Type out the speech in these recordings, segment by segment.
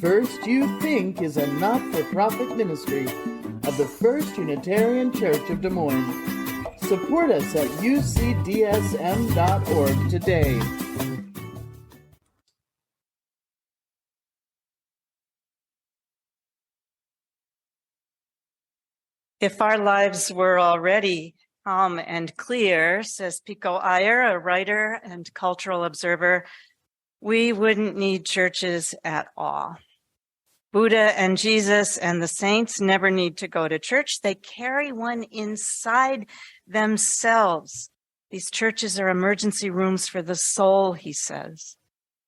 First You Think is a not-for-profit ministry of the First Unitarian Church of Des Moines. Support us at ucdsm.org today. If our lives were already calm and clear, says Pico Iyer, a writer and cultural observer, we wouldn't need churches at all. Buddha and Jesus and the saints never need to go to church. They carry one inside themselves. These churches are emergency rooms for the soul, he says.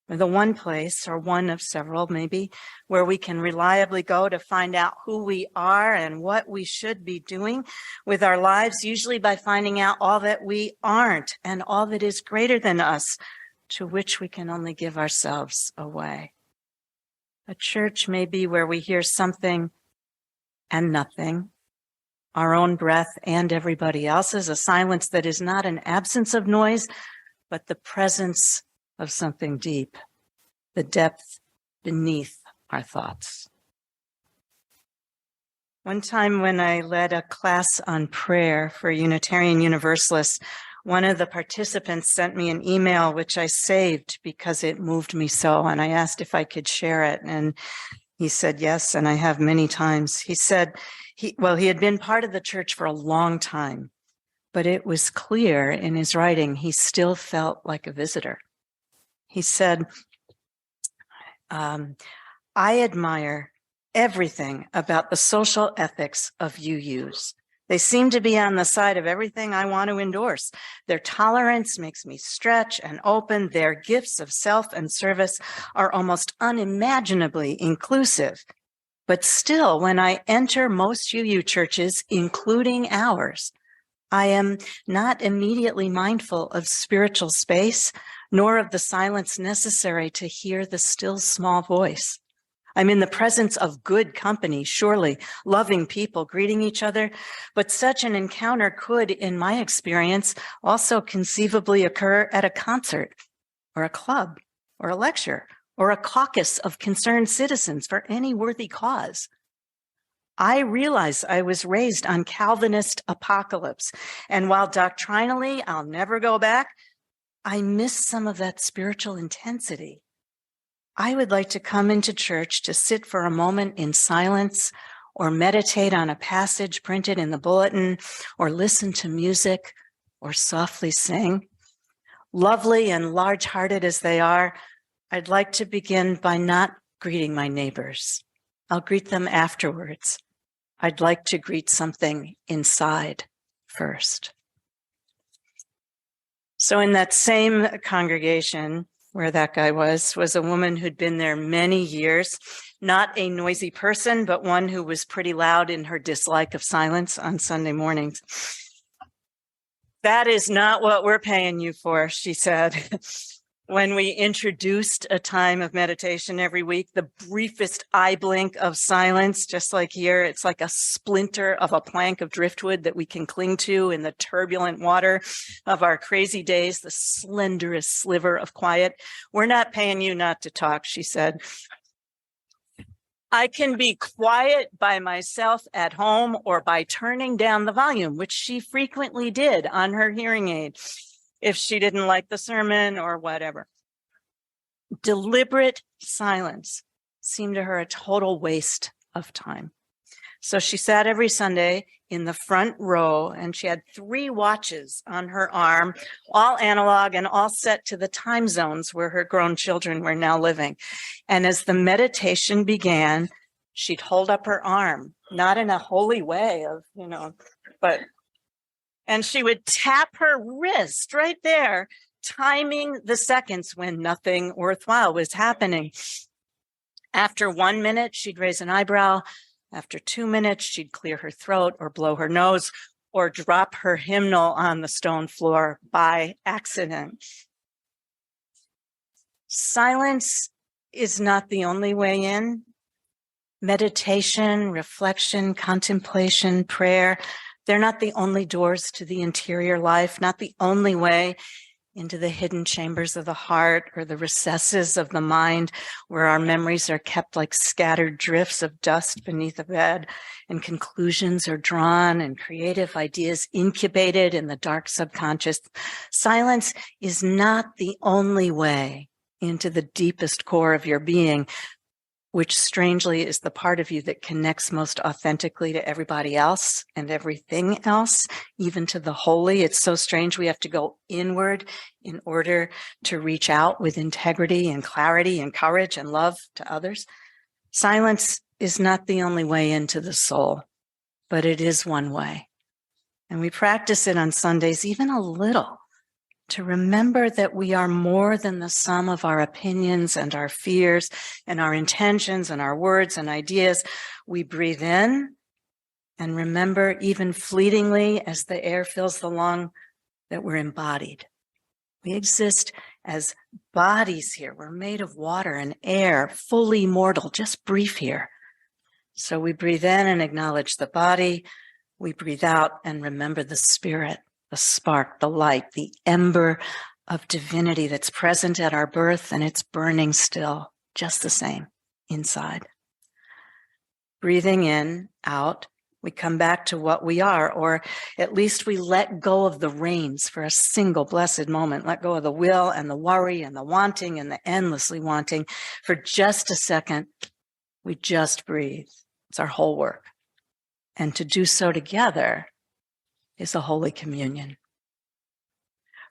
They're the one place, or one of several maybe, where we can reliably go to find out who we are and what we should be doing with our lives, usually by finding out all that we aren't and all that is greater than us, to which we can only give ourselves away. A church may be where we hear something and nothing, our own breath and everybody else's, a silence that is not an absence of noise, but the presence of something deep, the depth beneath our thoughts. One time when I led a class on prayer for Unitarian Universalists, one of the participants sent me an email which I saved because it moved me so, and I asked if I could share it, and he said yes, and I have many times. He said he had been part of the church for a long time, but it was clear in his writing he still felt like a visitor. He said, I admire everything about the social ethics of UUs. They seem to be on the side of everything I want to endorse. Their tolerance makes me stretch and open. Their gifts of self and service are almost unimaginably inclusive. But still, when I enter most UU churches, including ours, I am not immediately mindful of spiritual space, nor of the silence necessary to hear the still small voice. I'm in the presence of good company, surely, loving people greeting each other, but such an encounter could, in my experience, also conceivably occur at a concert, or a club, or a lecture, or a caucus of concerned citizens for any worthy cause. I realize I was raised on Calvinist apocalypse, and while doctrinally I'll never go back, I miss some of that spiritual intensity. I would like to come into church to sit for a moment in silence, or meditate on a passage printed in the bulletin, or listen to music, or softly sing. Lovely and large-hearted as they are, I'd like to begin by not greeting my neighbors. I'll greet them afterwards. I'd like to greet something inside first. So in that same congregation where that guy was a woman who'd been there many years, not a noisy person, but one who was pretty loud in her dislike of silence on Sunday mornings. That is not what we're paying you for, she said. When we introduced a time of meditation every week, the briefest eye blink of silence, just like here, it's like a splinter of a plank of driftwood that we can cling to in the turbulent water of our crazy days, the slenderest sliver of quiet. We're not paying you not to talk, she said. I can be quiet by myself at home or by turning down the volume, which she frequently did on her hearing aid, if she didn't like the sermon or whatever. Deliberate silence seemed to her a total waste of time. So she sat every Sunday in the front row, and she had 3 watches on her arm, all analog and all set to the time zones where her grown children were now living. And as the meditation began, she'd hold up her arm, not in a holy way of, and she would tap her wrist right there, timing the seconds when nothing worthwhile was happening. After 1 minute, she'd raise an eyebrow. After 2 minutes, she'd clear her throat or blow her nose or drop her hymnal on the stone floor by accident. Silence is not the only way in. Meditation, reflection, contemplation, prayer, they're not the only doors to the interior life, not the only way. into the hidden chambers of the heart or the recesses of the mind where our memories are kept like scattered drifts of dust beneath a bed, and conclusions are drawn and creative ideas incubated in the dark subconscious. Silence is not the only way into the deepest core of your being, which strangely is the part of you that connects most authentically to everybody else and everything else, even to the holy. It's so strange we have to go inward in order to reach out with integrity and clarity and courage and love to others. Silence is not the only way into the soul, but it is one way. And we practice it on Sundays, even a little, to remember that we are more than the sum of our opinions and our fears and our intentions and our words and ideas. We breathe in and remember, even fleetingly, as the air fills the lung, that we're embodied. We exist as bodies here. We're made of water and air, fully mortal, just brief here. So we breathe in and acknowledge the body. We breathe out and remember the spirit, the spark, the light, the ember of divinity that's present at our birth, and it's burning still, just the same, inside. Breathing in, out, we come back to what we are, or at least we let go of the reins for a single blessed moment, let go of the will and the worry and the wanting and the endlessly wanting for just a second. We just breathe. It's our whole work. And to do so together is a Holy Communion.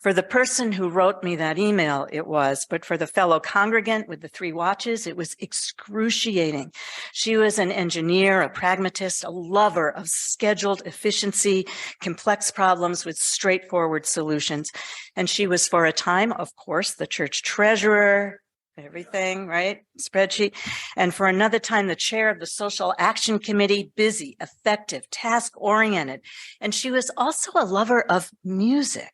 For the person who wrote me that email, it was, but for the fellow congregant with the 3 watches, it was excruciating. She was an engineer, a pragmatist, a lover of scheduled efficiency, complex problems with straightforward solutions. And she was, for a time, of course, the church treasurer, everything, right? Spreadsheet. And for another time, the chair of the Social Action Committee, busy, effective, task-oriented. And she was also a lover of music.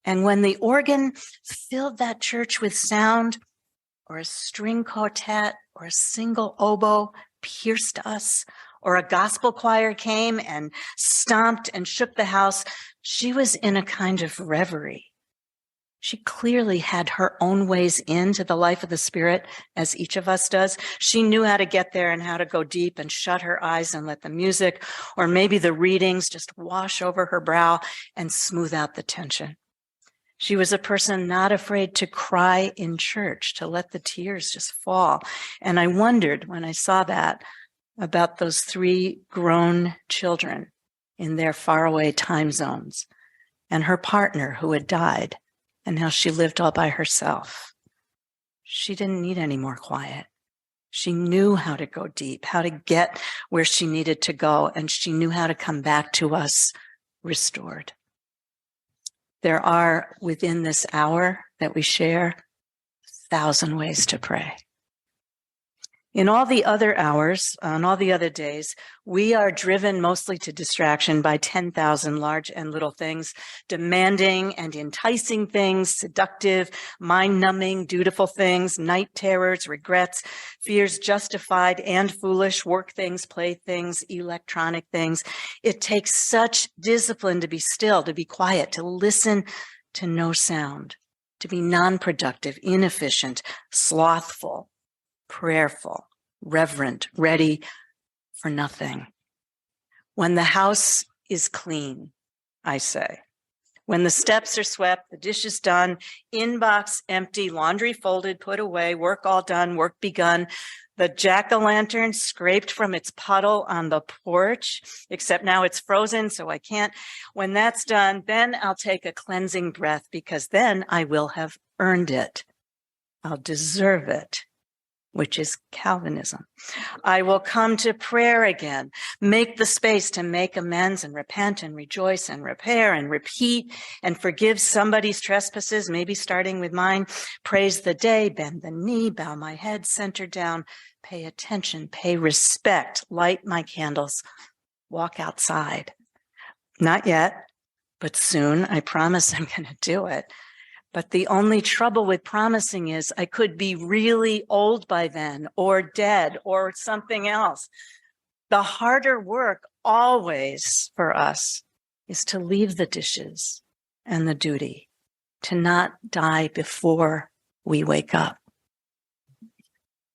And when the organ filled that church with sound, or a string quartet, or a single oboe pierced us, or a gospel choir came and stomped and shook the house, she was in a kind of reverie. She clearly had her own ways into the life of the Spirit, as each of us does. She knew how to get there and how to go deep and shut her eyes and let the music, or maybe the readings, just wash over her brow and smooth out the tension. She was a person not afraid to cry in church, to let the tears just fall. And I wondered when I saw that about those 3 grown children in their faraway time zones and her partner who had died and how she lived all by herself. She didn't need any more quiet. She knew how to go deep, how to get where she needed to go, and she knew how to come back to us restored. There are, within this hour that we share, 1,000 ways to pray. In all the other hours, on all the other days, we are driven mostly to distraction by 10,000 large and little things, demanding and enticing things, seductive, mind-numbing, dutiful things, night terrors, regrets, fears justified and foolish, work things, play things, electronic things. It takes such discipline to be still, to be quiet, to listen to no sound, to be non-productive, inefficient, slothful, prayerful, reverent, ready for nothing. When the house is clean, I say, when the steps are swept, the dishes done, inbox empty, laundry folded, put away, work all done, work begun, the jack-o'-lantern scraped from its puddle on the porch, except now it's frozen, so I can't. When that's done, then I'll take a cleansing breath, because then I will have earned it. I'll deserve it, which is Calvinism. I will come to prayer again, make the space to make amends and repent and rejoice and repair and repeat and forgive somebody's trespasses, maybe starting with mine. Praise the day, bend the knee, bow my head, center down, pay attention, pay respect, light my candles, walk outside. Not yet, but soon. I promise I'm going to do it. But the only trouble with promising is I could be really old by then, or dead, or something else. The harder work always for us is to leave the dishes and the duty, to not die before we wake up.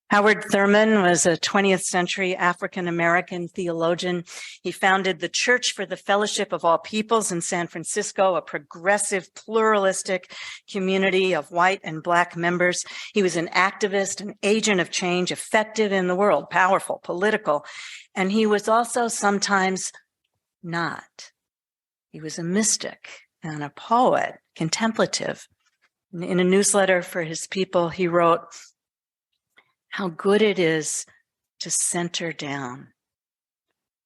Howard Thurman was a 20th century African-American theologian. He founded the Church for the Fellowship of All Peoples in San Francisco, a progressive, pluralistic community of white and Black members. He was an activist, an agent of change, effective in the world, powerful, political, and he was also sometimes not. He was a mystic and a poet, contemplative. In a newsletter for his people, he wrote, "How good it is to center down,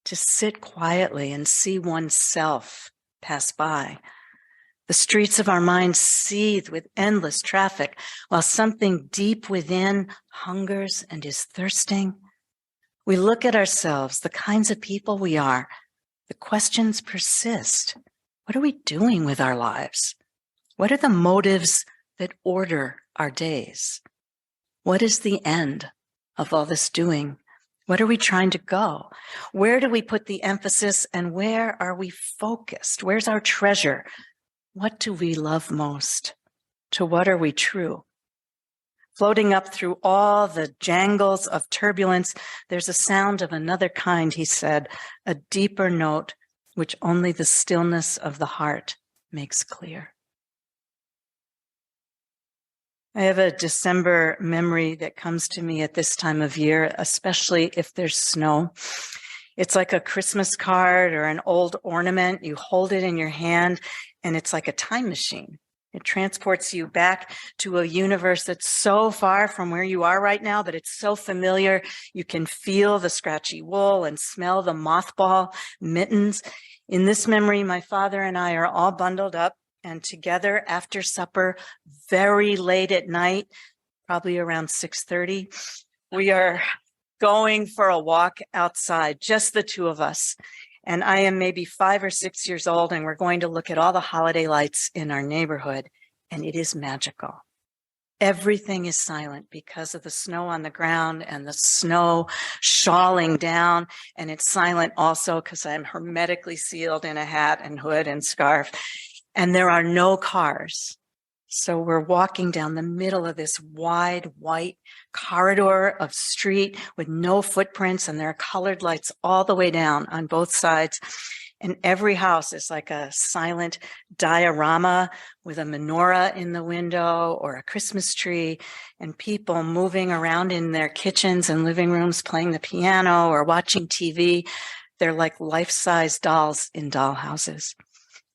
to sit quietly and see oneself pass by. The streets of our minds seethe with endless traffic, while something deep within hungers and is thirsting. We look at ourselves, the kinds of people we are. The questions persist. What are we doing with our lives? What are the motives that order our days? What is the end of all this doing? What are we trying to go? Where do we put the emphasis and where are we focused? Where's our treasure? What do we love most? To what are we true?" Floating up through all the jangles of turbulence, there's a sound of another kind, he said, a deeper note which only the stillness of the heart makes clear. I have a December memory that comes to me at this time of year, especially if there's snow. It's like a Christmas card or an old ornament. You hold it in your hand, and it's like a time machine. It transports you back to a universe that's so far from where you are right now, but it's so familiar. You can feel the scratchy wool and smell the mothball mittens. In this memory, my father and I are all bundled up and together after supper, very late at night, probably around 6:30, we are going for a walk outside, just the two of us. And I am maybe 5 or 6 years old, and we're going to look at all the holiday lights in our neighborhood, and it is magical. Everything is silent because of the snow on the ground and the snow shawling down, and it's silent also because I'm hermetically sealed in a hat and hood and scarf, and there are no cars. So we're walking down the middle of this wide white corridor of street with no footprints, and there are colored lights all the way down on both sides. And every house is like a silent diorama with a menorah in the window or a Christmas tree, and people moving around in their kitchens and living rooms playing the piano or watching TV. They're like life-size dolls in dollhouses.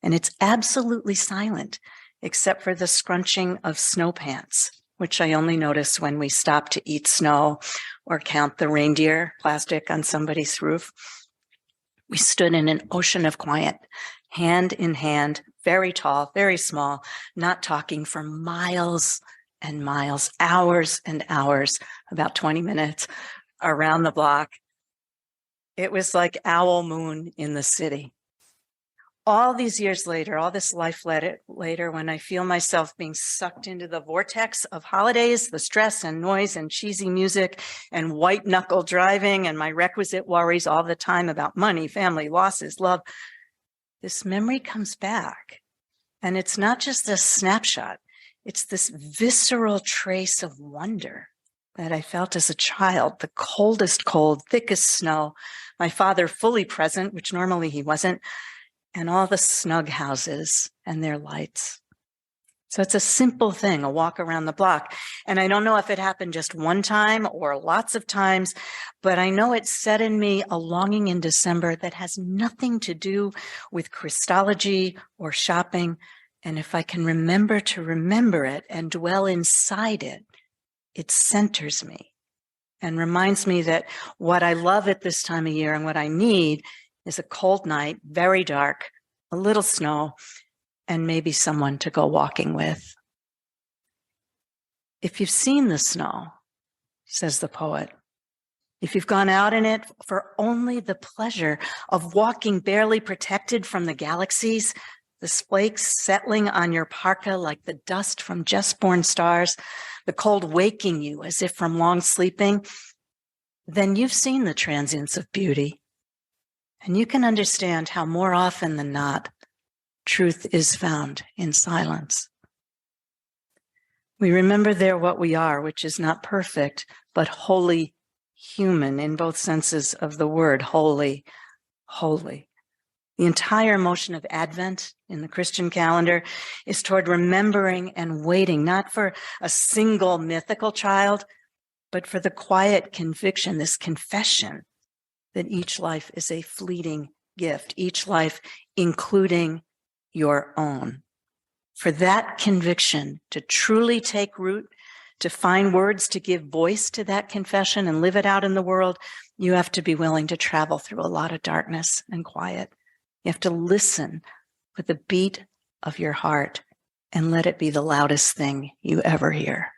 And it's absolutely silent, except for the scrunching of snow pants, which I only notice when we stop to eat snow or count the reindeer plastic on somebody's roof. We stood in an ocean of quiet, hand in hand, very tall, very small, not talking for miles and miles, hours and hours, about 20 minutes around the block. It was like owl moon in the city. All these years later, all this life later, when I feel myself being sucked into the vortex of holidays, the stress and noise and cheesy music and white knuckle driving and my requisite worries all the time about money, family, losses, love, this memory comes back. And it's not just a snapshot. It's this visceral trace of wonder that I felt as a child, the coldest cold, thickest snow, my father fully present, which normally he wasn't, and all the snug houses and their lights. So it's a simple thing, a walk around the block. And I don't know if it happened just one time or lots of times, but I know it set in me a longing in December that has nothing to do with Christology or shopping. And if I can remember to remember it and dwell inside it, it centers me and reminds me that what I love at this time of year and what I need is a cold night, very dark, a little snow, and maybe someone to go walking with. If you've seen the snow, says the poet, if you've gone out in it for only the pleasure of walking barely protected from the galaxies, the flakes settling on your parka like the dust from just born stars, the cold waking you as if from long sleeping, then you've seen the transience of beauty. And you can understand how more often than not, truth is found in silence. We remember there what we are, which is not perfect, but wholly human in both senses of the word, holy, holy. The entire motion of Advent in the Christian calendar is toward remembering and waiting, not for a single mythical child, but for the quiet conviction, this confession that each life is a fleeting gift, each life including your own. For that conviction to truly take root, to find words to give voice to that confession and live it out in the world, you have to be willing to travel through a lot of darkness and quiet. You have to listen with the beat of your heart and let it be the loudest thing you ever hear.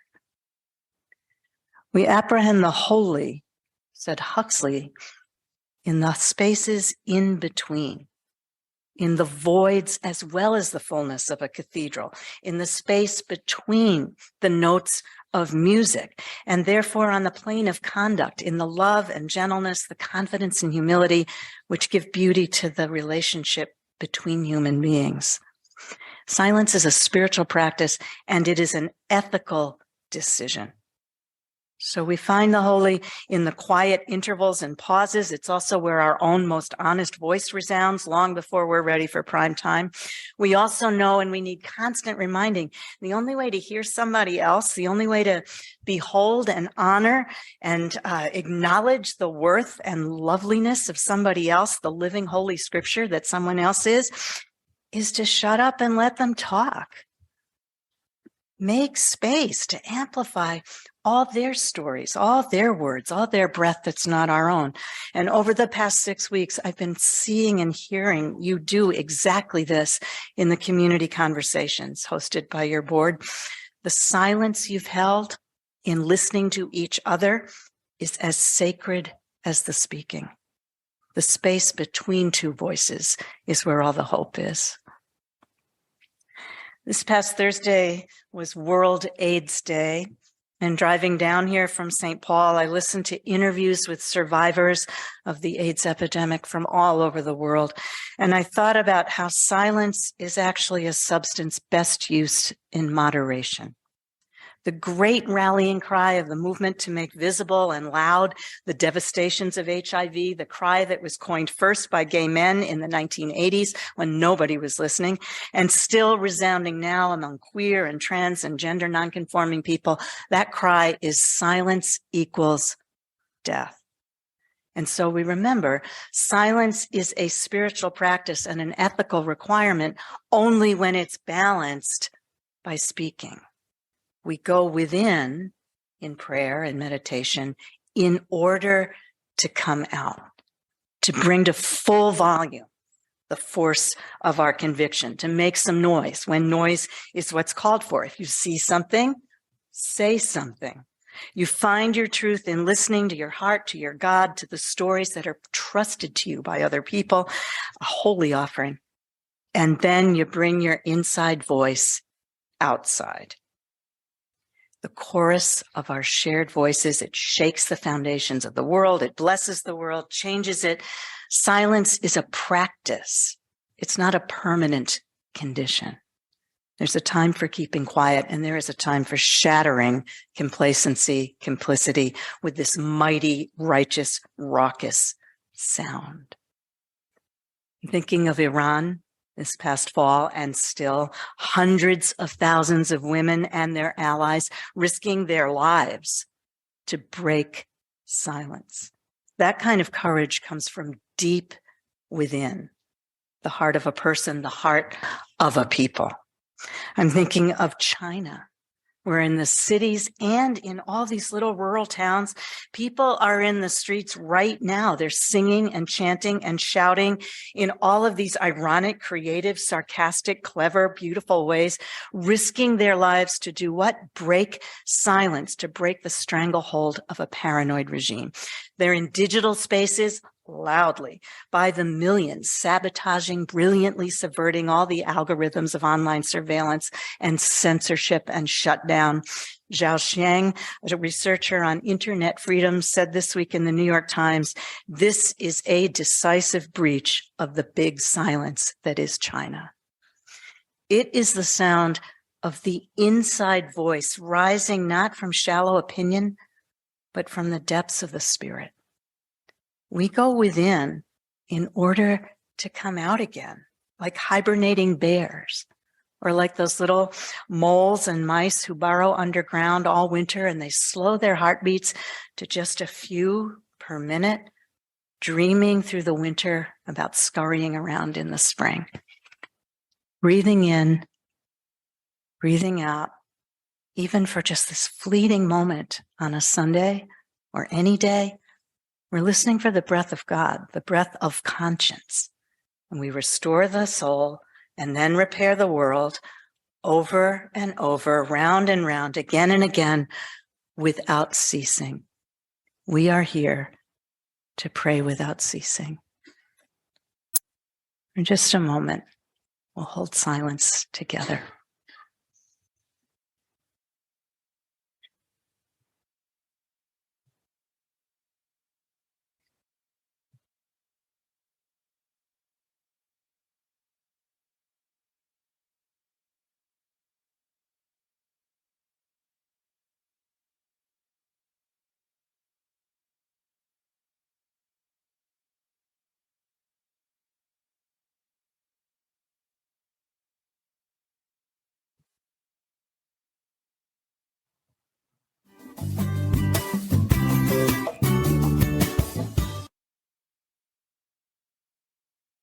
We apprehend the holy, said Huxley, in the spaces in between, in the voids as well as the fullness of a cathedral, in the space between the notes of music, and therefore on the plane of conduct, in the love and gentleness, the confidence and humility, which give beauty to the relationship between human beings. Silence is a spiritual practice, and it is an ethical decision. So we find the holy in the quiet intervals and pauses. It's also where our own most honest voice resounds long before we're ready for prime time. We also know, and we need constant reminding, the only way to hear somebody else, the only way to behold and honor and acknowledge the worth and loveliness of somebody else, the living holy scripture that someone else is to shut up and let them talk. Make space to amplify all their stories, all their words, all their breath that's not our own. And over the past 6 weeks, I've been seeing and hearing you do exactly this in the community conversations hosted by your board. The silence you've held in listening to each other is as sacred as the speaking. The space between two voices is where all the hope is. This past Thursday was World AIDS Day, and driving down here from St. Paul, I listened to interviews with survivors of the AIDS epidemic from all over the world, and I thought about how silence is actually a substance best used in moderation. The great rallying cry of the movement to make visible and loud the devastations of HIV, the cry that was coined first by gay men in the 1980s when nobody was listening, and still resounding now among queer and trans and gender nonconforming people, that cry is silence equals death. And so we remember silence is a spiritual practice and an ethical requirement only when it's balanced by speaking. We go within in prayer and meditation in order to come out, to bring to full volume the force of our conviction, to make some noise when noise is what's called for. If you see something, say something. You find your truth in listening to your heart, to your God, to the stories that are trusted to you by other people, a holy offering. And then you bring your inside voice outside. The chorus of our shared voices, it shakes the foundations of the world, it blesses the world, changes it. Silence is a practice. It's not a permanent condition. There's a time for keeping quiet, and there is a time for shattering complacency, complicity with this mighty, righteous, raucous sound. I'm thinking of Iran this past fall, and still hundreds of thousands of women and their allies risking their lives to break silence. That kind of courage comes from deep within the heart of a person, the heart of a people. I'm thinking of China, where in the cities and in all these little rural towns, people are in the streets right now. They're singing and chanting and shouting in all of these ironic, creative, sarcastic, clever, beautiful ways, risking their lives to do what? Break silence, to break the stranglehold of a paranoid regime. They're in digital spaces loudly by the millions, sabotaging, brilliantly subverting all the algorithms of online surveillance and censorship and shutdown. Zhao Xiang, a researcher on internet freedom, said this week in the New York Times, this is a decisive breach of the big silence that is China. It is the sound of the inside voice rising not from shallow opinion, but from the depths of the Spirit. We go within in order to come out again, like hibernating bears, or like those little moles and mice who burrow underground all winter and they slow their heartbeats to just a few per minute, dreaming through the winter about scurrying around in the spring. Breathing in, breathing out, even for just this fleeting moment on a Sunday or any day, we're listening for the breath of God, the breath of conscience. And we restore the soul and then repair the world over and over, round and round, again and again, without ceasing. We are here to pray without ceasing. In just a moment, we'll hold silence together.